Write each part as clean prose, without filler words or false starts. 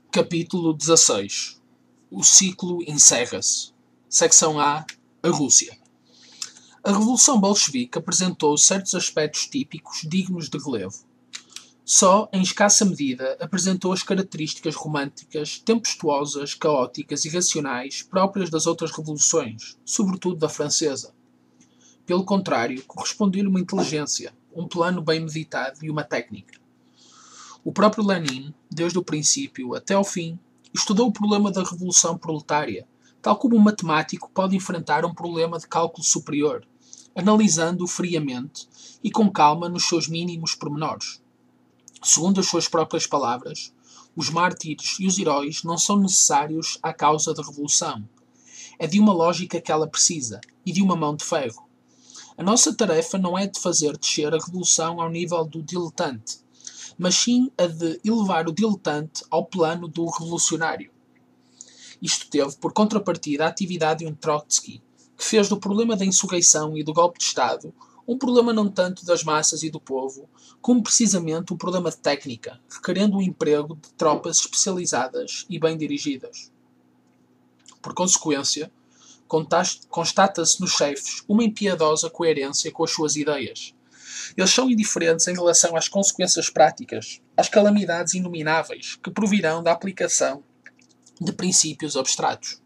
Capítulo 16. O ciclo encerra-se. Secção A. A Rússia. A Revolução Bolchevique apresentou certos aspectos típicos dignos de relevo. Só, em escassa medida, apresentou as características românticas, tempestuosas, caóticas e racionais próprias das outras revoluções, sobretudo da francesa. Pelo contrário, correspondeu-lhe uma inteligência, um plano bem meditado e uma técnica. O próprio Lenin, desde o princípio até ao fim, estudou o problema da revolução proletária, tal como um matemático pode enfrentar um problema de cálculo superior, analisando-o friamente e com calma nos seus mínimos pormenores. Segundo as suas próprias palavras, os mártires e os heróis não são necessários à causa da revolução. É de uma lógica que ela precisa e de uma mão de ferro. A nossa tarefa não é de fazer descer a revolução ao nível do diletante, mas sim a de elevar o diletante ao plano do revolucionário. Isto teve por contrapartida a atividade de um Trotsky, que fez do problema da insurreição e do golpe de Estado um problema não tanto das massas e do povo, como precisamente um problema de técnica, requerendo o emprego de tropas especializadas e bem dirigidas. Por consequência, constata-se nos chefes uma impiedosa coerência com as suas ideias. Eles são indiferentes em relação às consequências práticas, às calamidades inomináveis que provirão da aplicação de princípios abstratos.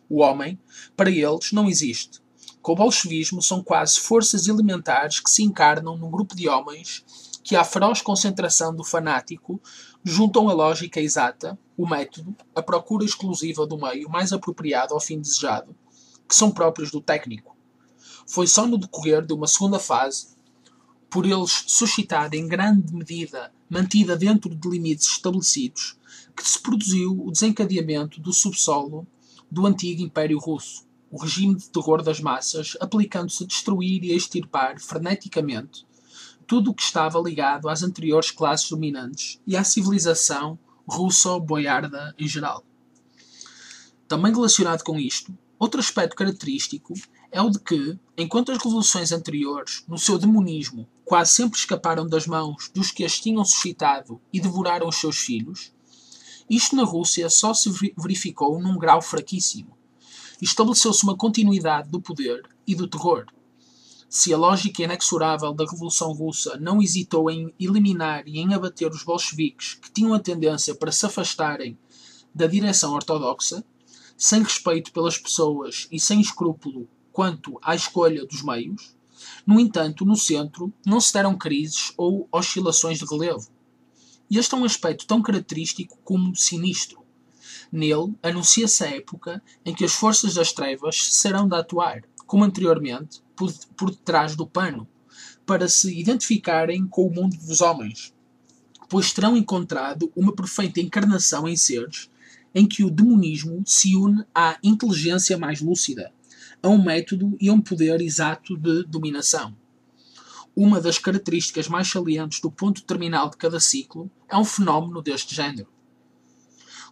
O homem, para eles, não existe. Com o bolchevismo são quase forças elementares que se encarnam num grupo de homens que, à feroz concentração do fanático, juntam a lógica exata, o método, a procura exclusiva do meio mais apropriado ao fim desejado, que são próprios do técnico. Foi só no decorrer de uma segunda fase, por eles suscitada em grande medida, mantida dentro de limites estabelecidos, que se produziu o desencadeamento do subsolo do antigo Império Russo, o regime de terror das massas, aplicando-se a destruir e a extirpar freneticamente tudo o que estava ligado às anteriores classes dominantes e à civilização russo-boiarda em geral. Também relacionado com isto, outro aspecto característico é o de que, enquanto as revoluções anteriores, no seu demonismo, quase sempre escaparam das mãos dos que as tinham suscitado e devoraram os seus filhos, isto na Rússia só se verificou num grau fraquíssimo. Estabeleceu-se uma continuidade do poder e do terror. Se a lógica inexorável da Revolução Russa não hesitou em eliminar e em abater os bolcheviques que tinham a tendência para se afastarem da direção ortodoxa, sem respeito pelas pessoas e sem escrúpulo quanto à escolha dos meios, no entanto, no centro, não se deram crises ou oscilações de relevo. E este é um aspecto tão característico como sinistro. Nele, anuncia-se a época em que as forças das trevas cessarão de atuar, como anteriormente, por detrás do pano, para se identificarem com o mundo dos homens, pois terão encontrado uma perfeita encarnação em seres em que o demonismo se une à inteligência mais lúcida, a um método e a um poder exato de dominação. Uma das características mais salientes do ponto terminal de cada ciclo é um fenómeno deste género.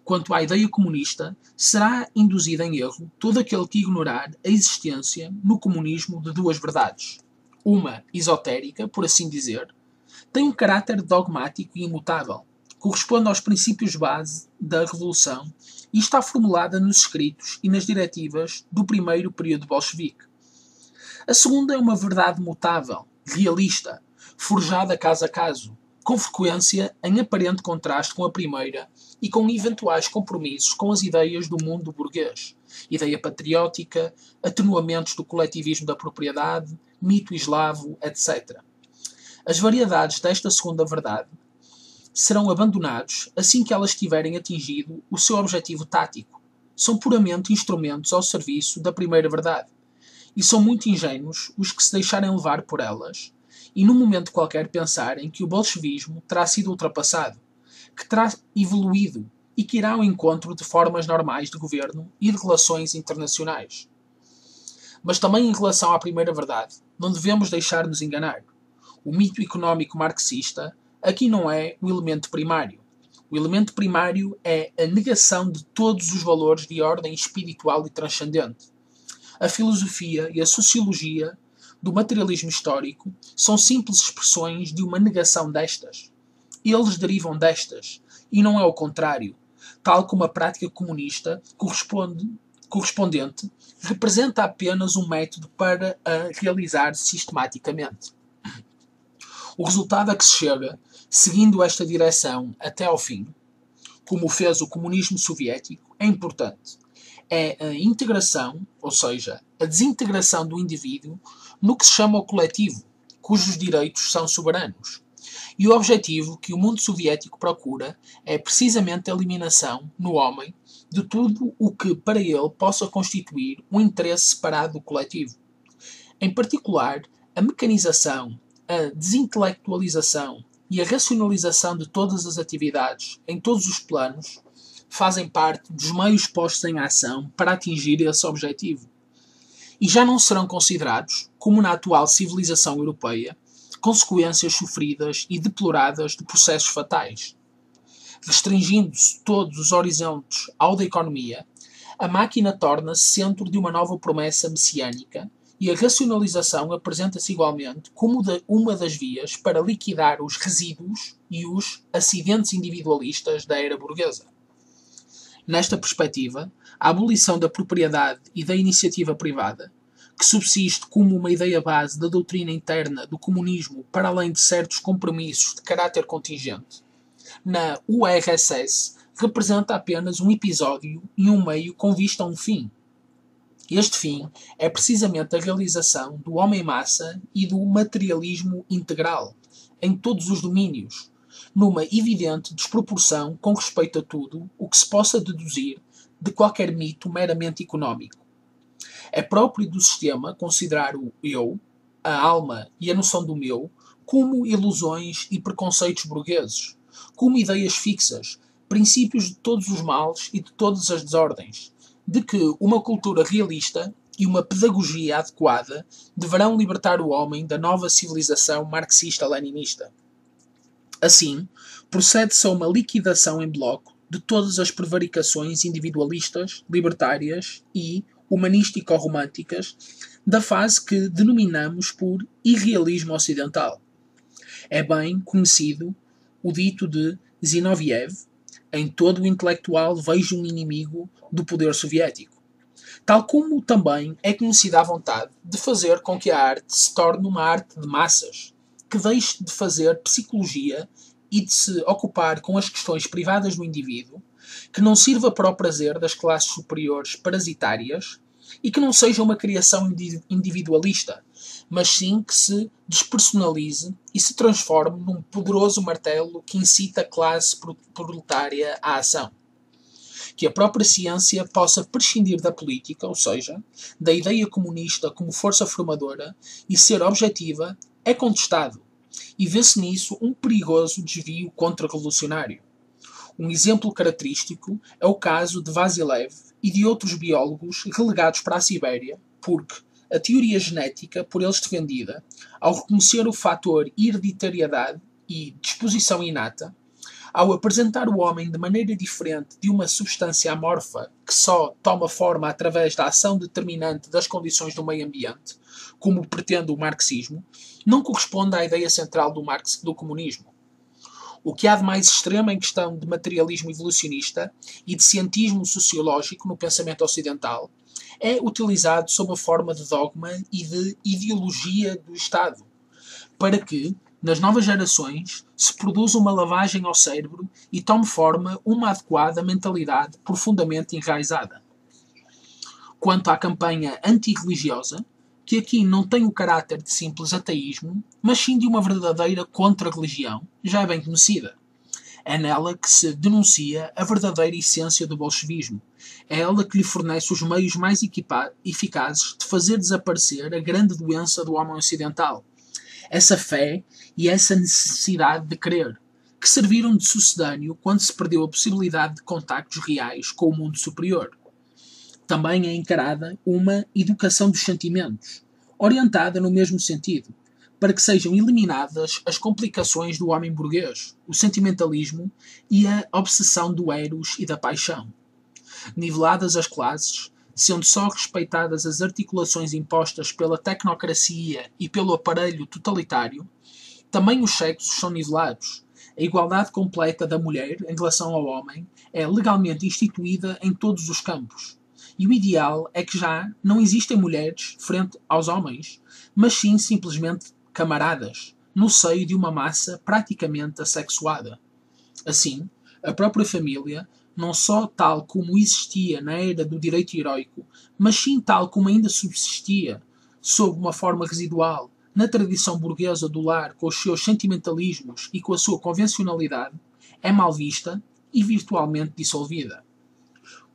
Quanto à ideia comunista, será induzido em erro todo aquele que ignorar a existência no comunismo de duas verdades. Uma, esotérica, por assim dizer, tem um caráter dogmático e imutável, corresponde aos princípios base da Revolução e está formulada nos escritos e nas diretivas do primeiro período bolchevique. A segunda é uma verdade mutável, realista, forjada caso a caso, com frequência em aparente contraste com a primeira e com eventuais compromissos com as ideias do mundo burguês, ideia patriótica, atenuamentos do coletivismo da propriedade, mito eslavo, etc. As variedades desta segunda verdade serão abandonados assim que elas tiverem atingido o seu objetivo tático. São puramente instrumentos ao serviço da primeira verdade. E são muito ingênuos os que se deixarem levar por elas e num momento qualquer pensarem que o bolchevismo terá sido ultrapassado, que terá evoluído e que irá ao encontro de formas normais de governo e de relações internacionais. Mas também em relação à primeira verdade, não devemos deixar-nos enganar. O mito económico marxista aqui não é o elemento primário. O elemento primário é a negação de todos os valores de ordem espiritual e transcendente. A filosofia e a sociologia do materialismo histórico são simples expressões de uma negação destas. Eles derivam destas, e não é o contrário, tal como a prática comunista correspondente representa apenas um método para a realizar sistematicamente. O resultado a que se chega, seguindo esta direção até ao fim, como fez o comunismo soviético, é importante. É a integração, ou seja, a desintegração do indivíduo no que se chama o coletivo, cujos direitos são soberanos. E o objetivo que o mundo soviético procura é precisamente a eliminação, no homem, de tudo o que para ele possa constituir um interesse separado do coletivo. Em particular, a mecanização, a desintelectualização e a racionalização de todas as atividades, em todos os planos, fazem parte dos meios postos em ação para atingir esse objetivo. E já não serão considerados, como na atual civilização europeia, consequências sofridas e deploradas de processos fatais. Restringindo-se todos os horizontes ao da economia, a máquina torna-se centro de uma nova promessa messiânica e a racionalização apresenta-se igualmente como uma das vias para liquidar os resíduos e os acidentes individualistas da era burguesa. Nesta perspectiva, a abolição da propriedade e da iniciativa privada, que subsiste como uma ideia base da doutrina interna do comunismo para além de certos compromissos de caráter contingente, na URSS representa apenas um episódio e um meio com vista a um fim. Este fim é precisamente a realização do homem-massa e do materialismo integral, em todos os domínios, numa evidente desproporção com respeito a tudo o que se possa deduzir de qualquer mito meramente económico. É próprio do sistema considerar o eu, a alma e a noção do meu como ilusões e preconceitos burgueses, como ideias fixas, princípios de todos os males e de todas as desordens, de que uma cultura realista e uma pedagogia adequada deverão libertar o homem da nova civilização marxista-leninista. Assim, procede-se a uma liquidação em bloco de todas as prevaricações individualistas, libertárias e humanístico-românticas da fase que denominamos por irrealismo ocidental. É bem conhecido o dito de Zinoviev: em todo o intelectual vejo um inimigo do poder soviético. Tal como também é conhecida a vontade de fazer com que a arte se torne uma arte de massas, que deixe de fazer psicologia e de se ocupar com as questões privadas do indivíduo, que não sirva para o prazer das classes superiores parasitárias e que não seja uma criação individualista, mas sim que se despersonalize e se transforme num poderoso martelo que incita a classe proletária à ação. Que a própria ciência possa prescindir da política, ou seja, da ideia comunista como força formadora, e ser objetiva, é contestado, e vê-se nisso um perigoso desvio contra-revolucionário. Um exemplo característico é o caso de Vasilev e de outros biólogos relegados para a Sibéria, porque a teoria genética, por eles defendida, ao reconhecer o fator hereditariedade e disposição inata, ao apresentar o homem de maneira diferente de uma substância amorfa que só toma forma através da ação determinante das condições do meio ambiente, como pretende o marxismo, não corresponde à ideia central do comunismo. O que há de mais extremo em questão de materialismo evolucionista e de cientismo sociológico no pensamento ocidental é utilizado sob a forma de dogma e de ideologia do Estado, para que, nas novas gerações, se produza uma lavagem ao cérebro e tome forma uma adequada mentalidade profundamente enraizada. Quanto à campanha antirreligiosa, que aqui não tem o caráter de simples ateísmo, mas sim de uma verdadeira contra-religião, já é bem conhecida. É nela que se denuncia a verdadeira essência do bolchevismo. É ela que lhe fornece os meios mais eficazes de fazer desaparecer a grande doença do homem ocidental. Essa fé e essa necessidade de crer, que serviram de sucedâneo quando se perdeu a possibilidade de contactos reais com o mundo superior. Também é encarada uma educação dos sentimentos, orientada no mesmo sentido, para que sejam eliminadas as complicações do homem burguês, o sentimentalismo e a obsessão do eros e da paixão. Niveladas as classes, sendo só respeitadas as articulações impostas pela tecnocracia e pelo aparelho totalitário, também os sexos são nivelados, A igualdade completa da mulher em relação ao homem é legalmente instituída em todos os campos. E o ideal é que já não existem mulheres frente aos homens, mas sim simplesmente camaradas, no seio de uma massa praticamente assexuada. Assim, a própria família, não só tal como existia na era do direito heroico, mas sim tal como ainda subsistia, sob uma forma residual, na tradição burguesa do lar, com os seus sentimentalismos e com a sua convencionalidade, é mal vista e virtualmente dissolvida.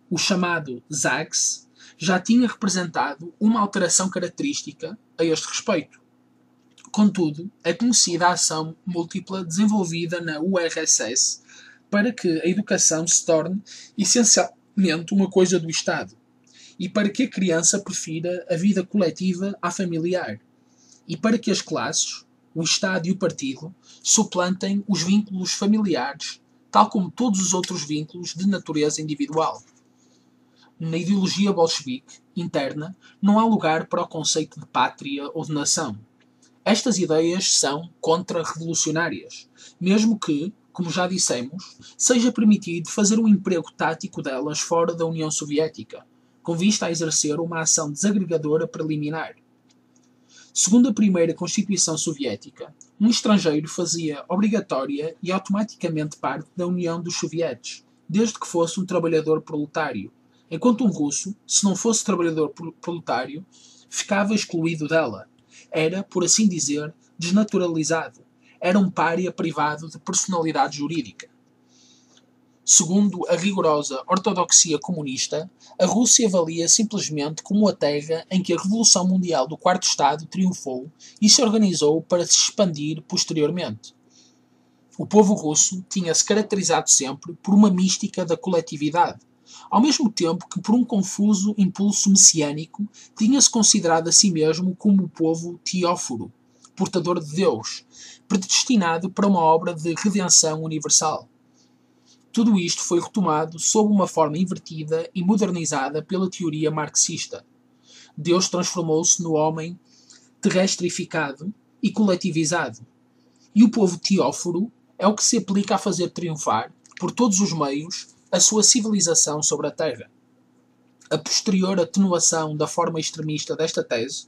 O chamado Zags já tinha representado uma alteração característica a este respeito. Contudo, é conhecida a ação múltipla desenvolvida na URSS para que a educação se torne essencialmente uma coisa do Estado e para que a criança prefira a vida coletiva à familiar e para que as classes, o Estado e o partido suplantem os vínculos familiares, tal como todos os outros vínculos de natureza individual. Na ideologia bolchevique interna não há lugar para o conceito de pátria ou de nação. Estas ideias são contra-revolucionárias, mesmo que, como já dissemos, seja permitido fazer um emprego tático delas fora da União Soviética, com vista a exercer uma ação desagregadora preliminar. Segundo a primeira Constituição Soviética, um estrangeiro fazia obrigatória e automaticamente parte da União dos Sovietes, desde que fosse um trabalhador proletário, enquanto um russo, se não fosse trabalhador proletário, ficava excluído dela. Era, por assim dizer, desnaturalizado. Era um pária privado de personalidade jurídica. Segundo a rigorosa ortodoxia comunista, a Rússia valia simplesmente como a terra em que a Revolução Mundial do Quarto Estado triunfou e se organizou para se expandir posteriormente. O povo russo tinha-se caracterizado sempre por uma mística da coletividade, ao mesmo tempo que por um confuso impulso messiânico tinha-se considerado a si mesmo como o povo teóforo, portador de Deus, predestinado para uma obra de redenção universal. Tudo isto foi retomado sob uma forma invertida e modernizada pela teoria marxista. Deus transformou-se no homem terrestrificado e coletivizado. E o povo teóforo é o que se aplica a fazer triunfar, por todos os meios, a sua civilização sobre a Terra. A posterior atenuação da forma extremista desta tese,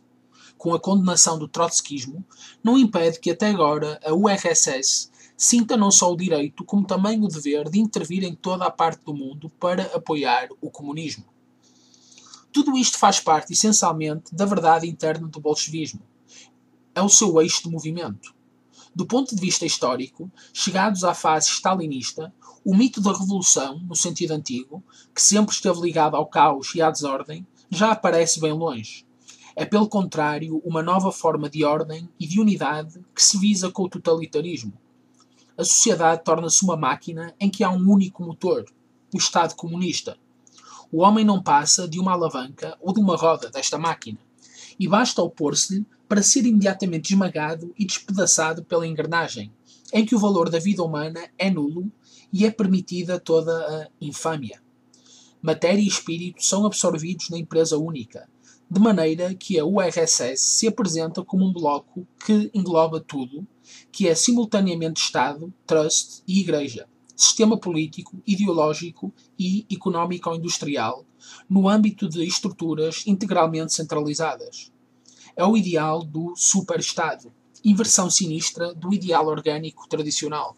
com a condenação do trotskismo, não impede que até agora a URSS sinta não só o direito, como também o dever de intervir em toda a parte do mundo para apoiar o comunismo. Tudo isto faz parte, essencialmente, da verdade interna do bolchevismo. É o seu eixo de movimento. Do ponto de vista histórico, chegados à fase stalinista, o mito da revolução, no sentido antigo, que sempre esteve ligado ao caos e à desordem, já aparece bem longe. É, pelo contrário, uma nova forma de ordem e de unidade que se visa com o totalitarismo. A sociedade torna-se uma máquina em que há um único motor, o Estado comunista. O homem não passa de uma alavanca ou de uma roda desta máquina, e basta opor-se-lhe para ser imediatamente esmagado e despedaçado pela engrenagem, em que o valor da vida humana é nulo e é permitida toda a infâmia. Matéria e espírito são absorvidos na empresa única, de maneira que a URSS se apresenta como um bloco que engloba tudo, que é simultaneamente Estado, Trust e Igreja, sistema político, ideológico e económico-industrial, no âmbito de estruturas integralmente centralizadas. É o ideal do super-Estado, inversão sinistra do ideal orgânico tradicional.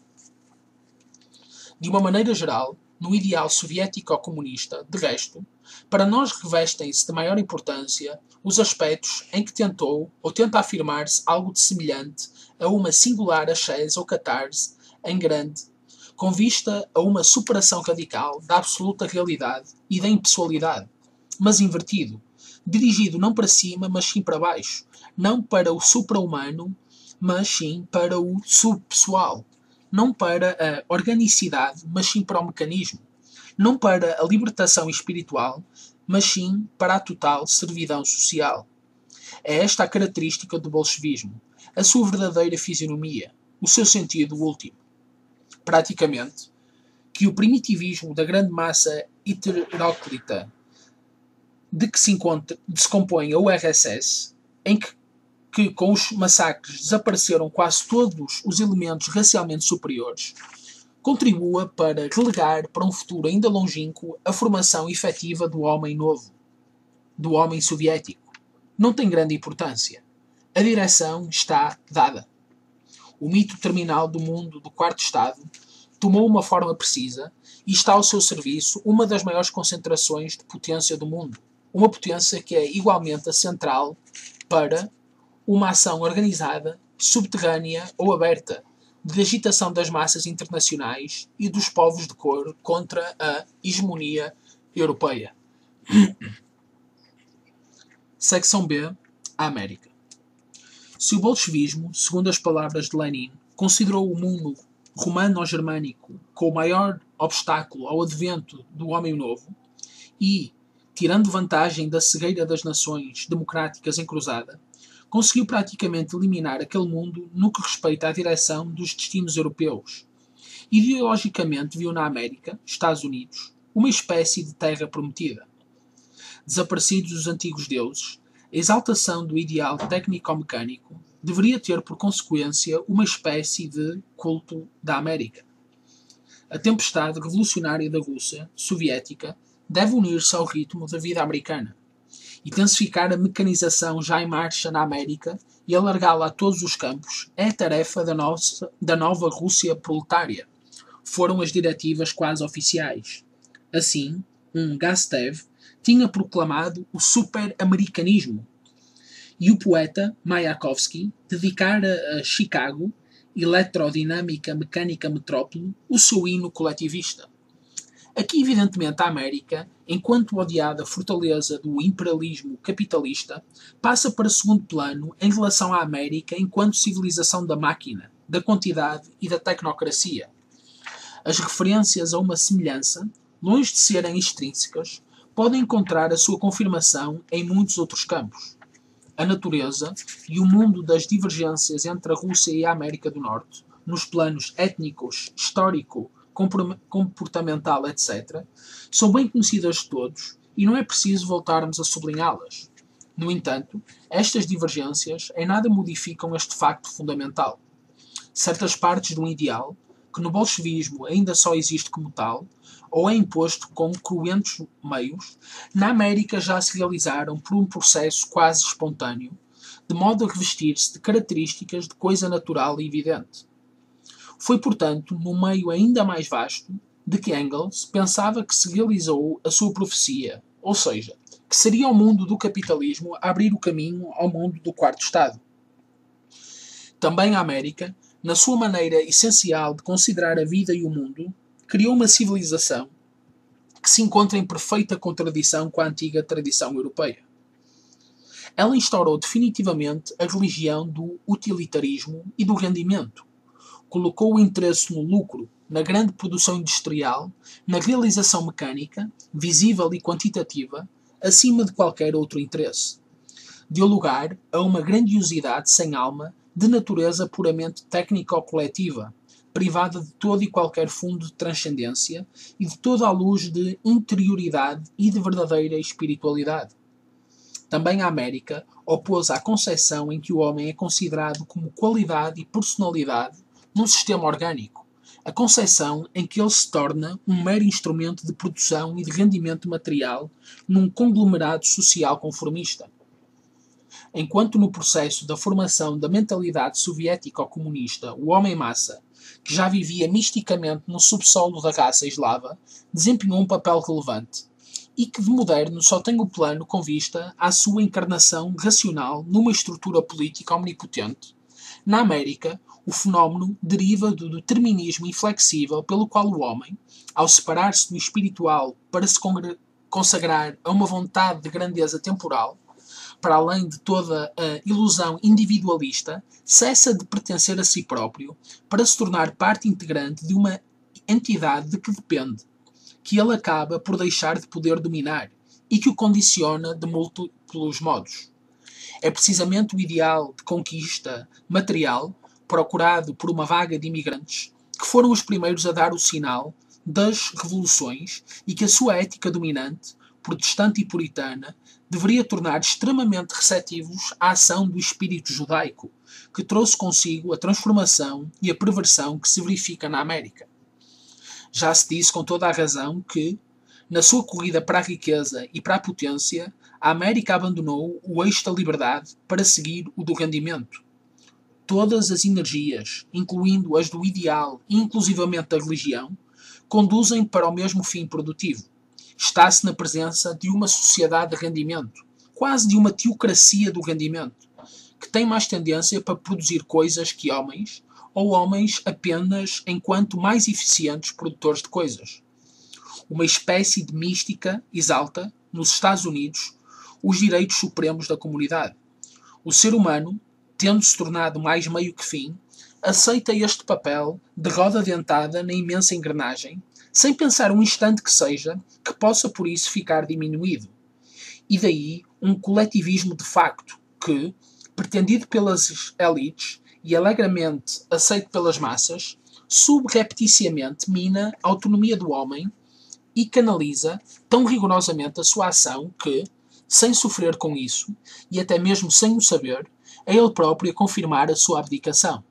De uma maneira geral, no ideal soviético-comunista, de resto, para nós revestem-se de maior importância os aspectos em que tentou ou tenta afirmar-se algo de semelhante a uma singular ascese ou catarse em grande, com vista a uma superação radical da absoluta realidade e da impessoalidade, mas invertido, dirigido não para cima, mas sim para baixo, não para o supra-humano, mas sim para o subpessoal, não para a organicidade, mas sim para o mecanismo, não para a libertação espiritual, mas sim para a total servidão social. É esta a característica do bolchevismo, a sua verdadeira fisionomia, o seu sentido último. Praticamente, que o primitivismo da grande massa heteróclita de que se compõe a URSS, em que que com os massacres desapareceram quase todos os elementos racialmente superiores, contribua para relegar para um futuro ainda longínquo a formação efetiva do homem novo, do homem soviético. Não tem grande importância. A direção está dada. O mito terminal do mundo do quarto estado tomou uma forma precisa e está ao seu serviço uma das maiores concentrações de potência do mundo. Uma potência que é igualmente a central para uma ação organizada, subterrânea ou aberta, de agitação das massas internacionais e dos povos de cor contra a hegemonia europeia. Secção B. A América. Se o bolchevismo, segundo as palavras de Lenin, considerou o mundo romano-germânico como o maior obstáculo ao advento do homem novo e, tirando vantagem da cegueira das nações democráticas em cruzada, conseguiu praticamente eliminar aquele mundo no que respeita à direção dos destinos europeus. Ideologicamente viu na América, Estados Unidos, uma espécie de terra prometida. Desaparecidos os antigos deuses, a exaltação do ideal técnico-mecânico deveria ter por consequência uma espécie de culto da América. A tempestade revolucionária da Rússia soviética deve unir-se ao ritmo da vida americana. Intensificar a mecanização já em marcha na América e alargá-la a todos os campos é a tarefa da nova Rússia proletária. Foram as diretivas quase oficiais. Assim, Gastev tinha proclamado o super-americanismo e o poeta Mayakovsky dedicara a Chicago, eletrodinâmica mecânica metrópole, o seu hino coletivista. Aqui, evidentemente, a América, enquanto odiada fortaleza do imperialismo capitalista, passa para segundo plano em relação à América enquanto civilização da máquina, da quantidade e da tecnocracia. As referências a uma semelhança, longe de serem extrínsecas, podem encontrar a sua confirmação em muitos outros campos. A natureza e o mundo das divergências entre a Rússia e a América do Norte, nos planos étnicos, histórico, comportamental, etc., são bem conhecidas de todos e não é preciso voltarmos a sublinhá-las. No entanto, estas divergências em nada modificam este facto fundamental. Certas partes de um ideal, que no bolchevismo ainda só existe como tal, ou é imposto com cruentos meios, na América já se realizaram por um processo quase espontâneo, de modo a revestir-se de características de coisa natural e evidente. Foi, portanto, num meio ainda mais vasto, de que Engels pensava que se realizou a sua profecia, ou seja, que seria o mundo do capitalismo a abrir o caminho ao mundo do quarto estado. Também a América, na sua maneira essencial de considerar a vida e o mundo, criou uma civilização que se encontra em perfeita contradição com a antiga tradição europeia. Ela instaurou definitivamente a religião do utilitarismo e do rendimento. Colocou o interesse no lucro, na grande produção industrial, na realização mecânica, visível e quantitativa, acima de qualquer outro interesse. Deu lugar a uma grandiosidade sem alma, de natureza puramente técnico-coletiva, privada de todo e qualquer fundo de transcendência e de toda a luz de interioridade e de verdadeira espiritualidade. Também a América opôs à concepção em que o homem é considerado como qualidade e personalidade num sistema orgânico, a concepção em que ele se torna um mero instrumento de produção e de rendimento material num conglomerado social conformista. Enquanto no processo da formação da mentalidade soviético-comunista o homem-massa, que já vivia misticamente no subsolo da raça eslava, desempenhou um papel relevante, e que de moderno só tem o plano com vista à sua encarnação racional numa estrutura política omnipotente. Na América, o fenómeno deriva do determinismo inflexível pelo qual o homem, ao separar-se do espiritual para se consagrar a uma vontade de grandeza temporal, para além de toda a ilusão individualista, cessa de pertencer a si próprio para se tornar parte integrante de uma entidade de que depende, que ele acaba por deixar de poder dominar e que o condiciona de múltiplos modos. É precisamente o ideal de conquista material, procurado por uma vaga de imigrantes, que foram os primeiros a dar o sinal das revoluções e que a sua ética dominante, protestante e puritana, deveria tornar extremamente receptivos à ação do espírito judaico, que trouxe consigo a transformação e a perversão que se verifica na América. Já se disse com toda a razão que, na sua corrida para a riqueza e para a potência, a América abandonou o eixo da liberdade para seguir o do rendimento. Todas as energias, incluindo as do ideal e inclusivamente da religião, conduzem para o mesmo fim produtivo. Está-se na presença de uma sociedade de rendimento, quase de uma teocracia do rendimento, que tem mais tendência para produzir coisas que homens, ou homens apenas enquanto mais eficientes produtores de coisas. Uma espécie de mística exalta, nos Estados Unidos, os direitos supremos da comunidade. O ser humano, tendo-se tornado mais meio que fim, aceita este papel de roda dentada na imensa engrenagem, sem pensar um instante que seja, que possa por isso ficar diminuído. E daí um coletivismo de facto que, pretendido pelas elites e alegremente aceito pelas massas, subrepticiamente mina a autonomia do homem e canaliza tão rigorosamente a sua ação que, sem sofrer com isso, e até mesmo sem o saber, é ele próprio a confirmar a sua abdicação.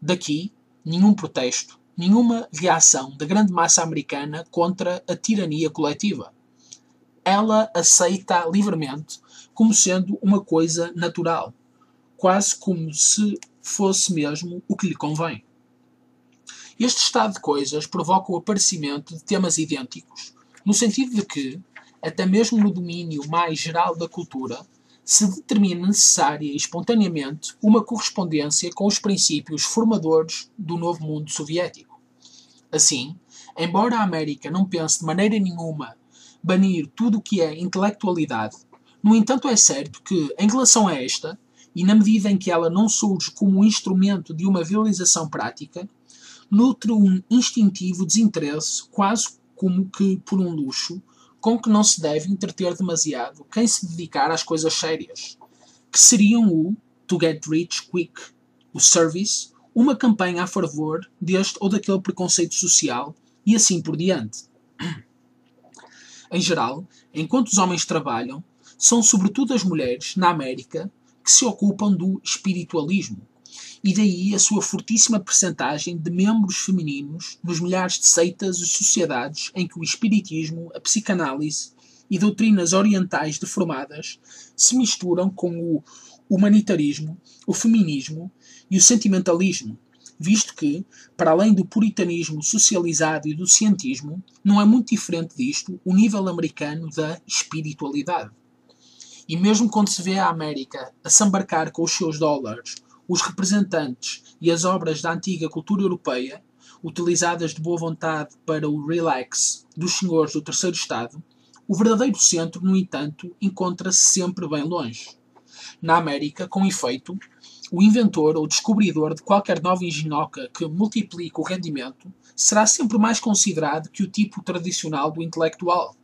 Daqui, nenhum protesto, nenhuma reação da grande massa americana contra a tirania coletiva. Ela aceita livremente como sendo uma coisa natural, quase como se fosse mesmo o que lhe convém. Este estado de coisas provoca o aparecimento de temas idênticos, no sentido de que, até mesmo no domínio mais geral da cultura, se determina necessária e espontaneamente uma correspondência com os princípios formadores do novo mundo soviético. Assim, embora a América não pense de maneira nenhuma banir tudo o que é intelectualidade, no entanto é certo que, em relação a esta, e na medida em que ela não surge como um instrumento de uma realização prática, nutre um instintivo desinteresse, quase como que por um luxo, com que não se deve entreter demasiado quem se dedicar às coisas sérias, que seriam o to get rich quick, o service, uma campanha a favor deste ou daquele preconceito social e assim por diante. Em geral, enquanto os homens trabalham, são sobretudo as mulheres, na América, que se ocupam do espiritualismo, e daí a sua fortíssima percentagem de membros femininos nos milhares de seitas e sociedades em que o espiritismo, a psicanálise e doutrinas orientais deformadas se misturam com o humanitarismo, o feminismo e o sentimentalismo, visto que, para além do puritanismo socializado e do cientismo, não é muito diferente disto o nível americano da espiritualidade. E mesmo quando se vê a América a se embarcar com os seus dólares, os representantes e as obras da antiga cultura europeia, utilizadas de boa vontade para o relax dos senhores do terceiro estado, o verdadeiro centro, no entanto, encontra-se sempre bem longe. Na América, com efeito, o inventor ou descobridor de qualquer nova engenhoca que multiplique o rendimento será sempre mais considerado que o tipo tradicional do intelectual.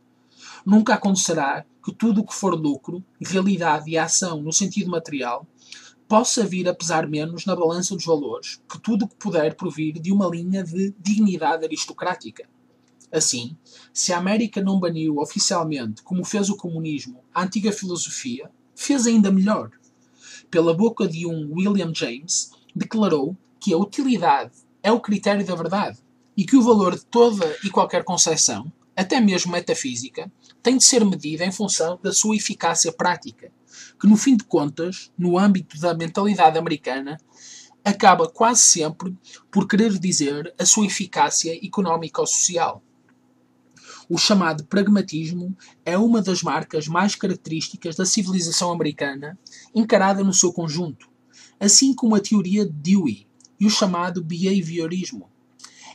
Nunca acontecerá que tudo o que for lucro, realidade e ação no sentido material possa vir a pesar menos na balança dos valores que tudo o que puder provir de uma linha de dignidade aristocrática. Assim, se a América não baniu oficialmente, como fez o comunismo, a antiga filosofia, fez ainda melhor. Pela boca de um William James, declarou que a utilidade é o critério da verdade e que o valor de toda e qualquer concepção, até mesmo metafísica, tem de ser medida em função da sua eficácia prática, que no fim de contas, no âmbito da mentalidade americana, acaba quase sempre por querer dizer a sua eficácia económica ou social. O chamado pragmatismo é uma das marcas mais características da civilização americana, encarada no seu conjunto, assim como a teoria de Dewey e o chamado behaviorismo.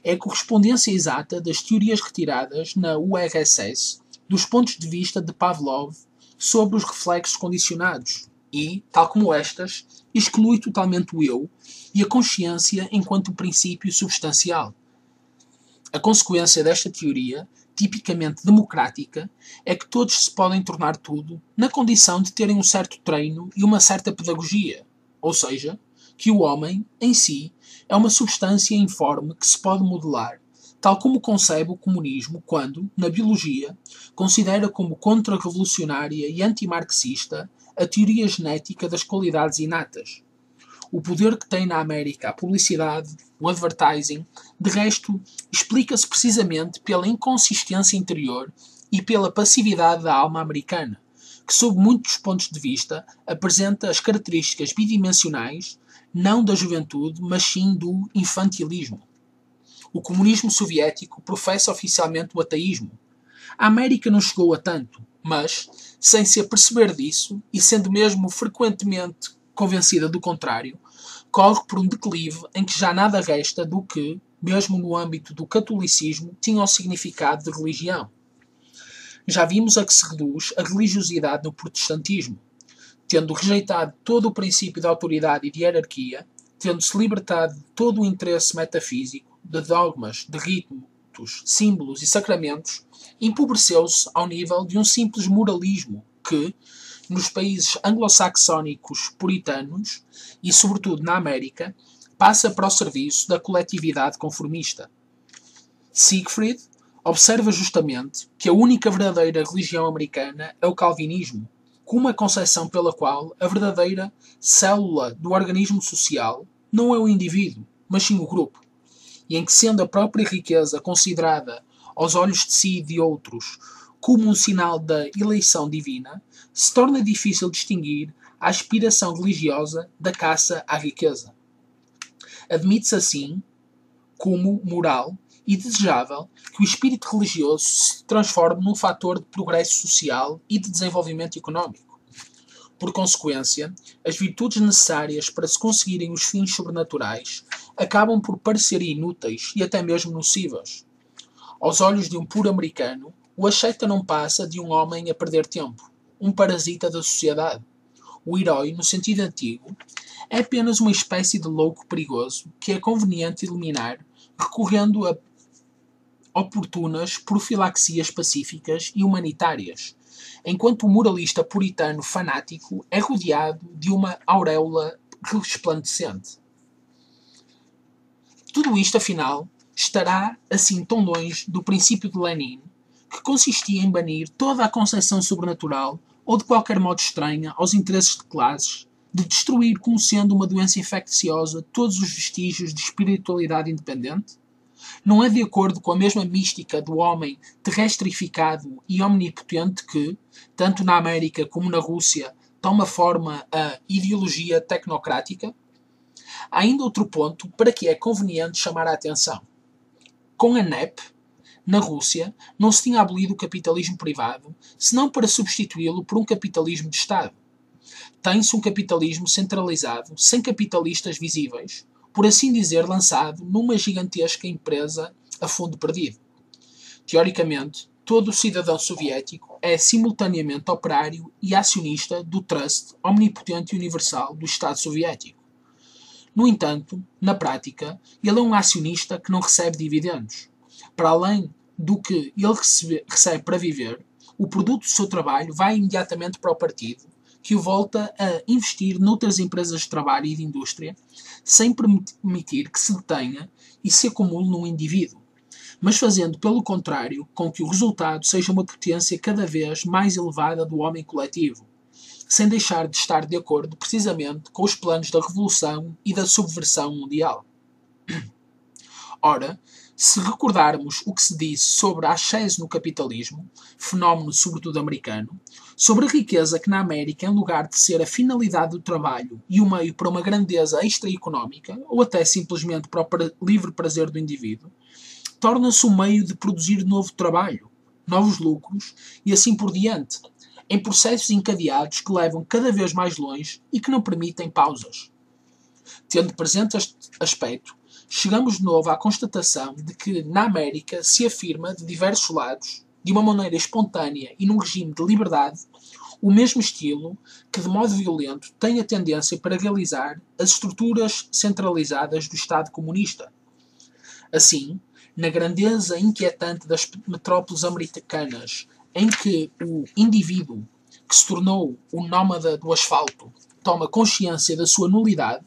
É a correspondência exata das teorias retiradas na URSS dos pontos de vista de Pavlov sobre os reflexos condicionados e, tal como estas, exclui totalmente o eu e a consciência enquanto princípio substancial. A consequência desta teoria, tipicamente democrática, é que todos se podem tornar tudo na condição de terem um certo treino e uma certa pedagogia, ou seja, que o homem, em si, é uma substância informe que se pode modelar, tal como concebe o comunismo quando, na biologia, considera como contra-revolucionária e antimarxista a teoria genética das qualidades inatas. O poder que tem na América a publicidade, o advertising, de resto, explica-se precisamente pela inconsistência interior e pela passividade da alma americana, que, sob muitos pontos de vista, apresenta as características bidimensionais, não da juventude, mas sim do infantilismo. O comunismo soviético professa oficialmente o ateísmo. A América não chegou a tanto, mas, sem se aperceber disso, e sendo mesmo frequentemente convencida do contrário, corre por um declive em que já nada resta do que, mesmo no âmbito do catolicismo, tinha o significado de religião. Já vimos a que se reduz a religiosidade no protestantismo. Tendo rejeitado todo o princípio de autoridade e de hierarquia, tendo-se libertado de todo o interesse metafísico, de dogmas, de ritos, símbolos e sacramentos, empobreceu-se ao nível de um simples moralismo que, nos países anglo-saxónicos puritanos e, sobretudo, na América, passa para o serviço da coletividade conformista. Siegfried observa justamente que a única verdadeira religião americana é o calvinismo, como uma concepção pela qual a verdadeira célula do organismo social não é o indivíduo, mas sim o grupo, e em que, sendo a própria riqueza considerada aos olhos de si e de outros como um sinal da eleição divina, se torna difícil distinguir a aspiração religiosa da caça à riqueza. Admite-se assim, como moral e desejável, que o espírito religioso se transforme num fator de progresso social e de desenvolvimento económico. Por consequência, as virtudes necessárias para se conseguirem os fins sobrenaturais acabam por parecer inúteis e até mesmo nocivas. Aos olhos de um puro americano, o asceta não passa de um homem a perder tempo, um parasita da sociedade. O herói, no sentido antigo, é apenas uma espécie de louco perigoso que é conveniente eliminar recorrendo a oportunas profilaxias pacíficas e humanitárias, enquanto o moralista puritano fanático é rodeado de uma auréola resplandecente. Tudo isto, afinal, estará assim tão longe do princípio de Lenin, que consistia em banir toda a concepção sobrenatural ou de qualquer modo estranha aos interesses de classes, de destruir como sendo uma doença infecciosa todos os vestígios de espiritualidade independente? Não é de acordo com a mesma mística do homem terrestrificado e omnipotente que, tanto na América como na Rússia, toma forma a ideologia tecnocrática? Há ainda outro ponto para que é conveniente chamar a atenção. Com a NEP, na Rússia, não se tinha abolido o capitalismo privado, senão para substituí-lo por um capitalismo de Estado. Tem-se um capitalismo centralizado, sem capitalistas visíveis, por assim dizer, lançado numa gigantesca empresa a fundo perdido. Teoricamente, todo o cidadão soviético é simultaneamente operário e acionista do trust omnipotente e universal do Estado soviético. No entanto, na prática, ele é um acionista que não recebe dividendos. Para além do que ele recebe para viver, o produto do seu trabalho vai imediatamente para o partido, que o volta a investir noutras empresas de trabalho e de indústria, sem permitir que se detenha e se acumule num indivíduo, mas fazendo, pelo contrário, com que o resultado seja uma potência cada vez mais elevada do homem coletivo, sem deixar de estar de acordo precisamente com os planos da revolução e da subversão mundial. Ora, se recordarmos o que se disse sobre a ascese no capitalismo, fenómeno sobretudo americano, sobre a riqueza que na América, em lugar de ser a finalidade do trabalho e o meio para uma grandeza extra-económica, ou até simplesmente para o livre prazer do indivíduo, torna-se um meio de produzir novo trabalho, novos lucros e assim por diante, em processos encadeados que levam cada vez mais longe e que não permitem pausas. Tendo presente este aspecto, chegamos de novo à constatação de que na América se afirma de diversos lados, de uma maneira espontânea e num regime de liberdade, o mesmo estilo que de modo violento tem a tendência para realizar as estruturas centralizadas do Estado comunista. Assim, na grandeza inquietante das metrópoles americanas, em que o indivíduo que se tornou o nómada do asfalto toma consciência da sua nulidade,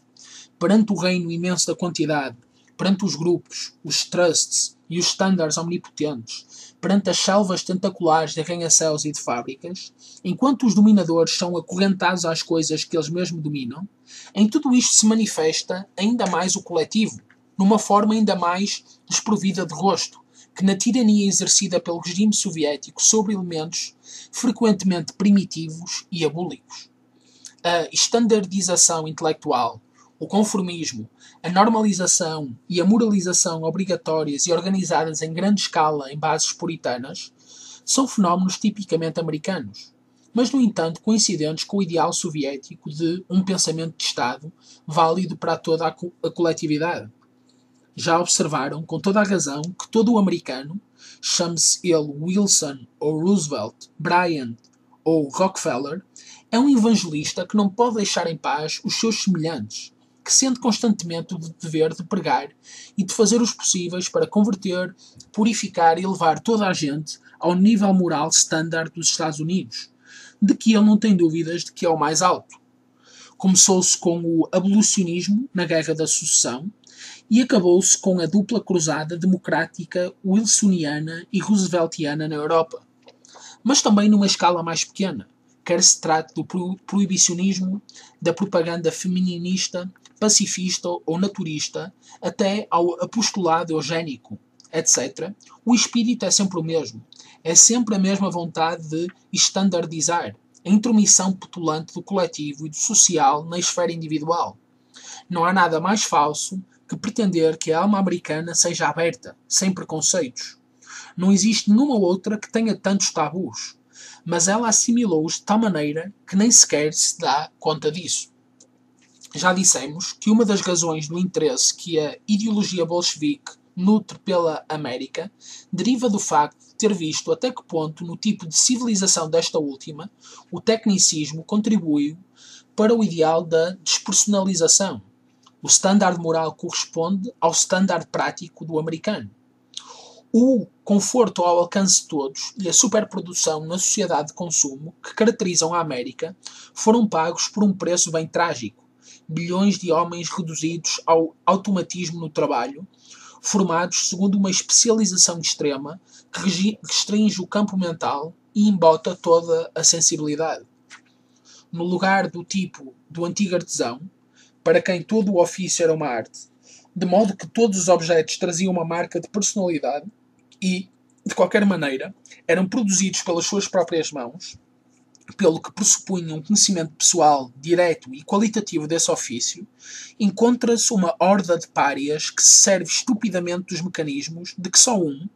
perante o reino imenso da quantidade, perante os grupos, os trusts e os estándares omnipotentes perante as selvas tentaculares de arranha-céus e de fábricas, enquanto os dominadores são acorrentados às coisas que eles mesmos dominam, em tudo isto se manifesta ainda mais o coletivo, numa forma ainda mais desprovida de rosto, que na tirania exercida pelo regime soviético sobre elementos frequentemente primitivos e abúlicos. A estandardização intelectual, o conformismo, a normalização e a moralização obrigatórias e organizadas em grande escala em bases puritanas são fenómenos tipicamente americanos, mas, no entanto, coincidentes com o ideal soviético de um pensamento de Estado válido para toda a coletividade. Já observaram, com toda a razão, que todo o americano, chame-se ele Wilson ou Roosevelt, Bryant ou Rockefeller, é um evangelista que não pode deixar em paz os seus semelhantes, que sente constantemente o dever de pregar e de fazer os possíveis para converter, purificar e levar toda a gente ao nível moral standard dos Estados Unidos, de que ele não tem dúvidas de que é o mais alto. Começou-se com o abolicionismo na Guerra da Sucessão e acabou-se com a dupla cruzada democrática wilsoniana e rooseveltiana na Europa, mas também numa escala mais pequena, quer se trate do proibicionismo, da propaganda feminista, pacifista ou naturista, até ao apostolado eugénico, etc., o espírito é sempre o mesmo. É sempre a mesma vontade de estandardizar, a intromissão petulante do coletivo e do social na esfera individual. Não há nada mais falso que pretender que a alma americana seja aberta, sem preconceitos. Não existe nenhuma outra que tenha tantos tabus, mas ela assimilou-os de tal maneira que nem sequer se dá conta disso. Já dissemos que uma das razões do interesse que a ideologia bolchevique nutre pela América deriva do facto de ter visto até que ponto, no tipo de civilização desta última, o tecnicismo contribuiu para o ideal da despersonalização. O standard moral corresponde ao standard prático do americano. O conforto ao alcance de todos e a superprodução na sociedade de consumo que caracterizam a América foram pagos por um preço bem trágico. Bilhões de homens reduzidos ao automatismo no trabalho, formados segundo uma especialização extrema que restringe o campo mental e embota toda a sensibilidade. No lugar do tipo do antigo artesão, para quem todo o ofício era uma arte, de modo que todos os objetos traziam uma marca de personalidade e, de qualquer maneira, eram produzidos pelas suas próprias mãos, pelo que pressupunham um conhecimento pessoal, direto e qualitativo desse ofício, encontra-se uma horda de párias que se serve estupidamente dos mecanismos de que só um,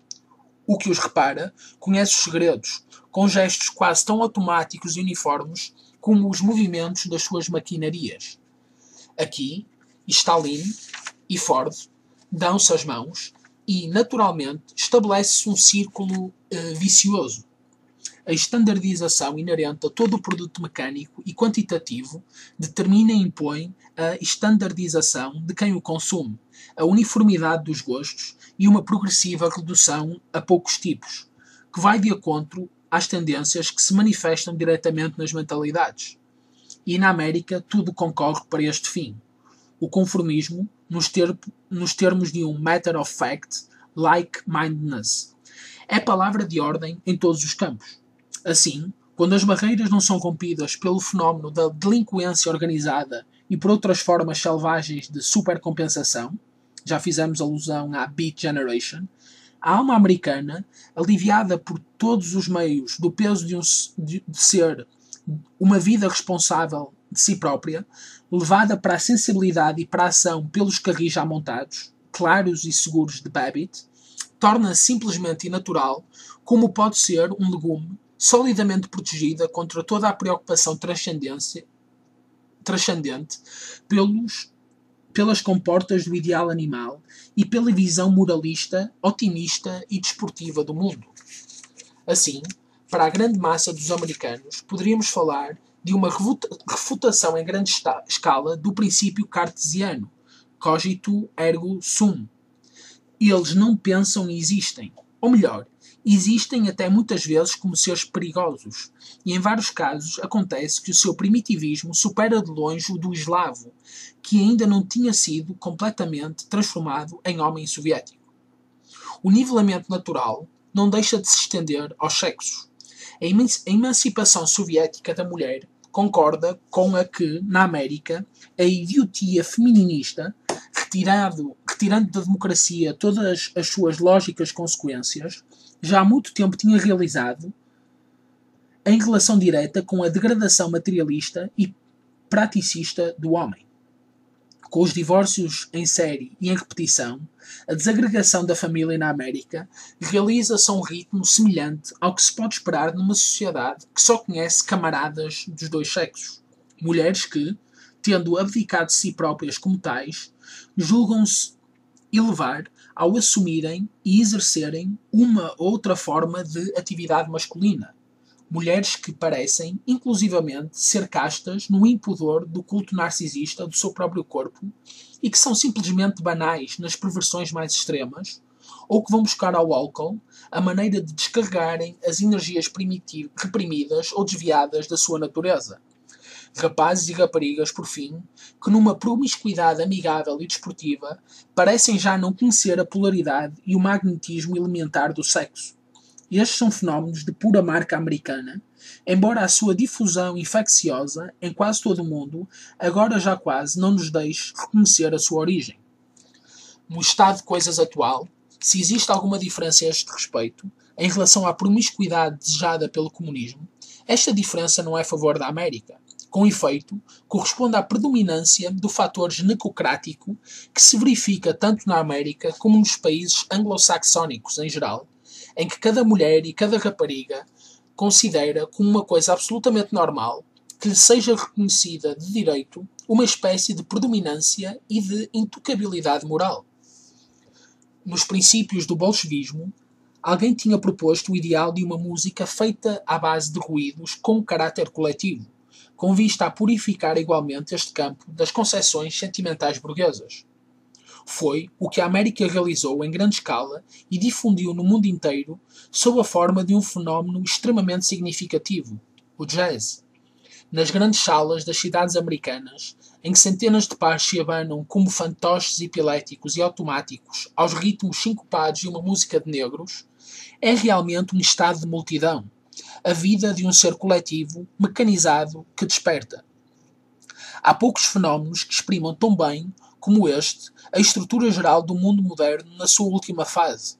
o que os repara, conhece os segredos, com gestos quase tão automáticos e uniformes como os movimentos das suas maquinarias. Aqui, Stalin e Ford dão-se as mãos e, naturalmente, estabelece-se um círculo vicioso. A estandardização inerente a todo o produto mecânico e quantitativo determina e impõe a estandardização de quem o consome, a uniformidade dos gostos e uma progressiva redução a poucos tipos, que vai de encontro às tendências que se manifestam diretamente nas mentalidades. E na América tudo concorre para este fim. O conformismo, nos termos de um matter of fact, like-mindedness, é palavra de ordem em todos os campos. Assim, quando as barreiras não são rompidas pelo fenómeno da delinquência organizada e por outras formas selvagens de supercompensação, já fizemos alusão à Beat Generation, a alma americana, aliviada por todos os meios do peso de ser uma vida responsável de si própria, levada para a sensibilidade e para a ação pelos carris já montados, claros e seguros de Babbitt, torna simplesmente inatural como pode ser um legume solidamente protegida contra toda a preocupação transcendente pelas comportas do ideal animal e pela visão moralista, otimista e desportiva do mundo. Assim, para a grande massa dos americanos, poderíamos falar de uma refutação em grande escala do princípio cartesiano, cogito ergo sum. Eles não pensam e existem. Ou melhor, existem até muitas vezes como seres perigosos, e em vários casos acontece que o seu primitivismo supera de longe o do eslavo, que ainda não tinha sido completamente transformado em homem soviético. O nivelamento natural não deixa de se estender aos sexos. A emancipação soviética da mulher concorda com a que, na América, a idiotia femininista, retirando da democracia todas as suas lógicas consequências, já há muito tempo tinha realizado em relação direta com a degradação materialista e praticista do homem. Com os divórcios em série e em repetição, a desagregação da família na América realiza-se a um ritmo semelhante ao que se pode esperar numa sociedade que só conhece camaradas dos dois sexos. Mulheres que, tendo abdicado de si próprias como tais, julgam-se elevar ao assumirem e exercerem uma ou outra forma de atividade masculina. Mulheres que parecem, inclusivamente, ser castas no impudor do culto narcisista do seu próprio corpo e que são simplesmente banais nas perversões mais extremas, ou que vão buscar ao álcool a maneira de descarregarem as energias reprimidas ou desviadas da sua natureza. Rapazes e raparigas, por fim, que numa promiscuidade amigável e desportiva parecem já não conhecer a polaridade e o magnetismo elementar do sexo. Estes são fenómenos de pura marca americana, embora a sua difusão infecciosa em quase todo o mundo agora já quase não nos deixe reconhecer a sua origem. No estado de coisas atual, se existe alguma diferença a este respeito, em relação à promiscuidade desejada pelo comunismo, esta diferença não é a favor da América. Com efeito, corresponde à predominância do fator genecocrático que se verifica tanto na América como nos países anglo-saxónicos em geral, em que cada mulher e cada rapariga considera como uma coisa absolutamente normal que lhe seja reconhecida de direito uma espécie de predominância e de intocabilidade moral. Nos princípios do bolchevismo, alguém tinha proposto o ideal de uma música feita à base de ruídos com caráter coletivo, com vista a purificar igualmente este campo das concepções sentimentais burguesas. Foi o que a América realizou em grande escala e difundiu no mundo inteiro sob a forma de um fenómeno extremamente significativo, o jazz. Nas grandes salas das cidades americanas, em que centenas de pares se abanam como fantoches epiléticos e automáticos aos ritmos sincopados de uma música de negros, é realmente um estado de multidão, a vida de um ser coletivo, mecanizado, que desperta. Há poucos fenómenos que exprimam tão bem como este, a estrutura geral do mundo moderno na sua última fase.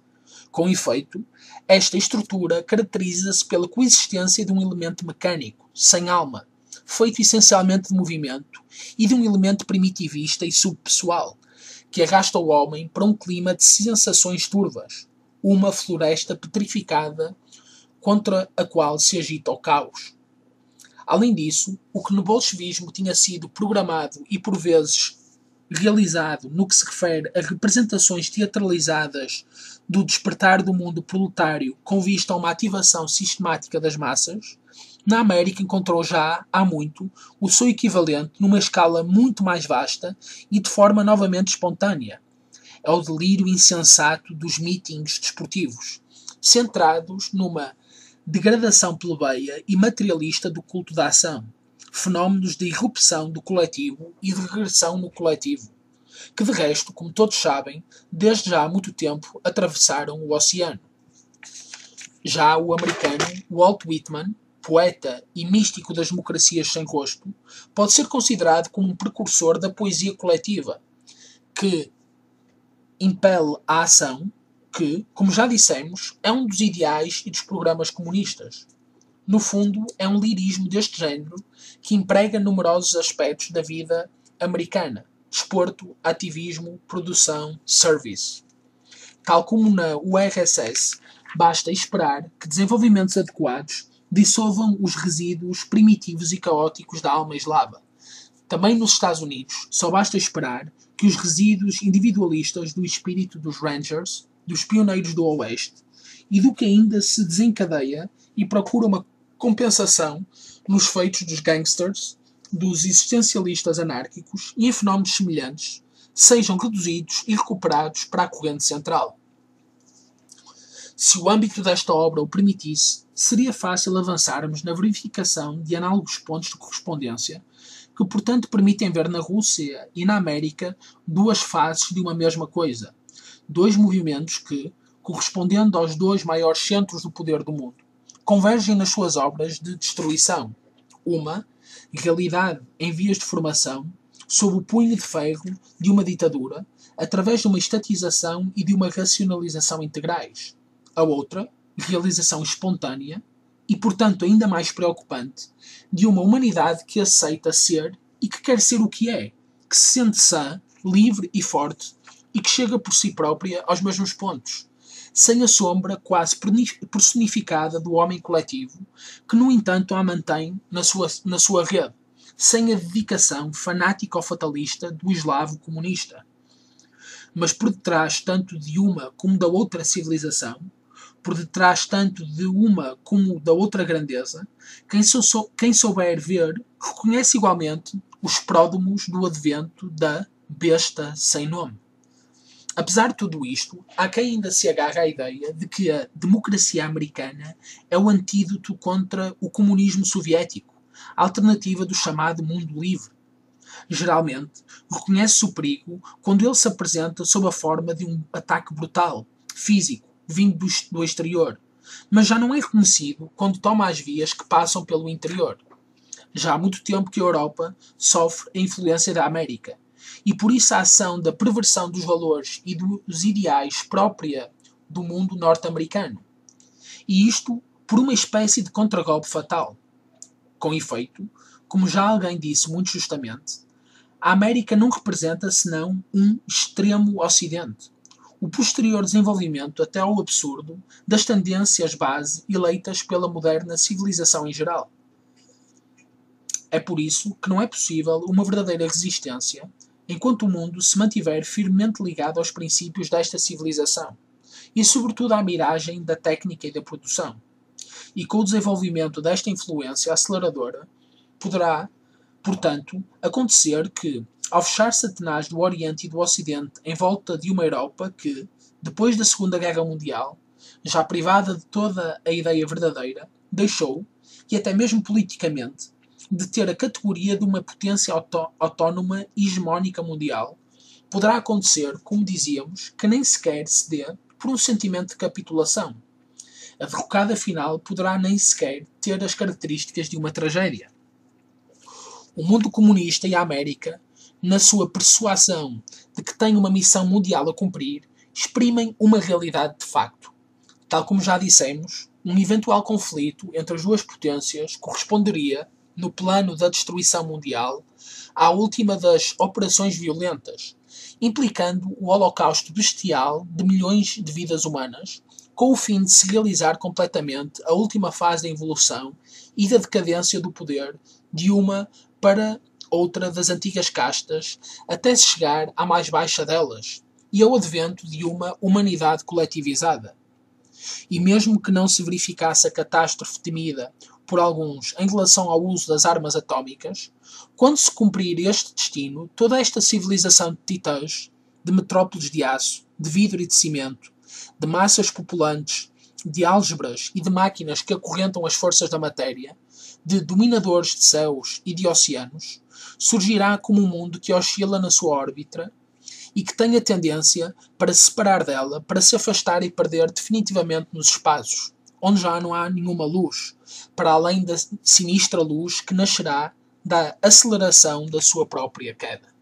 Com efeito, esta estrutura caracteriza-se pela coexistência de um elemento mecânico, sem alma, feito essencialmente de movimento, e de um elemento primitivista e subpessoal, que arrasta o homem para um clima de sensações turvas, uma floresta petrificada contra a qual se agita o caos. Além disso, o que no bolchevismo tinha sido programado e por vezes realizado no que se refere a representações teatralizadas do despertar do mundo proletário com vista a uma ativação sistemática das massas, na América encontrou já, há muito, o seu equivalente numa escala muito mais vasta e de forma novamente espontânea. É o delírio insensato dos mítings desportivos, centrados numa degradação plebeia e materialista do culto da ação, fenómenos de irrupção do coletivo e de regressão no coletivo, que de resto, como todos sabem, desde já há muito tempo atravessaram o oceano. Já o americano Walt Whitman, poeta e místico das democracias sem rosto, pode ser considerado como um precursor da poesia coletiva, que impele a ação, que, como já dissemos, é um dos ideais e dos programas comunistas. No fundo, é um lirismo deste género que emprega numerosos aspectos da vida americana: desporto, ativismo, produção, service. Tal como na URSS, basta esperar que desenvolvimentos adequados dissolvam os resíduos primitivos e caóticos da alma eslava. Também nos Estados Unidos, só basta esperar que os resíduos individualistas do espírito dos Rangers, dos pioneiros do Oeste, e do que ainda se desencadeia e procura uma compensação nos feitos dos gangsters, dos existencialistas anárquicos e em fenómenos semelhantes, sejam reduzidos e recuperados para a corrente central. Se o âmbito desta obra o permitisse, seria fácil avançarmos na verificação de análogos pontos de correspondência que, portanto, permitem ver na Rússia e na América duas faces de uma mesma coisa, dois movimentos que, correspondendo aos dois maiores centros do poder do mundo, convergem nas suas obras de destruição. Uma, realidade em vias de formação, sob o punho de ferro de uma ditadura, através de uma estatização e de uma racionalização integrais. A outra, realização espontânea, e portanto ainda mais preocupante, de uma humanidade que aceita ser e que quer ser o que é, que se sente sã, livre e forte, e que chega por si própria aos mesmos pontos, sem a sombra quase personificada do homem coletivo, que no entanto a mantém na sua rede, sem a dedicação fanática ou fatalista do eslavo comunista. Mas por detrás tanto de uma como da outra civilização, por detrás tanto de uma como da outra grandeza, quem souber ver, reconhece igualmente os pródomos do advento da besta sem nome. Apesar de tudo isto, há quem ainda se agarra à ideia de que a democracia americana é o antídoto contra o comunismo soviético, a alternativa do chamado mundo livre. Geralmente, reconhece-se o perigo quando ele se apresenta sob a forma de um ataque brutal, físico, vindo do exterior, mas já não é reconhecido quando toma as vias que passam pelo interior. Já há muito tempo que a Europa sofre a influência da América, e por isso a ação da perversão dos valores e dos ideais própria do mundo norte-americano. E isto por uma espécie de contragolpe fatal. Com efeito, como já alguém disse muito justamente, a América não representa senão um extremo ocidente, o posterior desenvolvimento até ao absurdo das tendências base eleitas pela moderna civilização em geral. É por isso que não é possível uma verdadeira resistência enquanto o mundo se mantiver firmemente ligado aos princípios desta civilização, e sobretudo à miragem da técnica e da produção. E com o desenvolvimento desta influência aceleradora, poderá, portanto, acontecer que, ao fechar-se a tenaz do Oriente e do Ocidente em volta de uma Europa que, depois da Segunda Guerra Mundial, já privada de toda a ideia verdadeira, deixou, e até mesmo politicamente, de ter a categoria de uma potência autónoma e hegemónica mundial, poderá acontecer, como dizíamos, que nem sequer se dê por um sentimento de capitulação. A derrocada final poderá nem sequer ter as características de uma tragédia. O mundo comunista e a América, na sua persuasão de que tem uma missão mundial a cumprir, exprimem uma realidade de facto. Tal como já dissemos, um eventual conflito entre as duas potências corresponderia, no plano da destruição mundial, à última das operações violentas, implicando o holocausto bestial de milhões de vidas humanas, com o fim de se realizar completamente a última fase da evolução e da decadência do poder de uma para outra das antigas castas, até se chegar à mais baixa delas, e ao advento de uma humanidade coletivizada. E mesmo que não se verificasse a catástrofe temida por alguns em relação ao uso das armas atómicas, quando se cumprir este destino, toda esta civilização de titãs, de metrópoles de aço, de vidro e de cimento, de massas populantes, de álgebras e de máquinas que acorrentam as forças da matéria, de dominadores de céus e de oceanos, surgirá como um mundo que oscila na sua órbita e que tem a tendência para se separar dela, para se afastar e perder definitivamente nos espaços, onde já não há nenhuma luz, para além da sinistra luz que nascerá da aceleração da sua própria queda.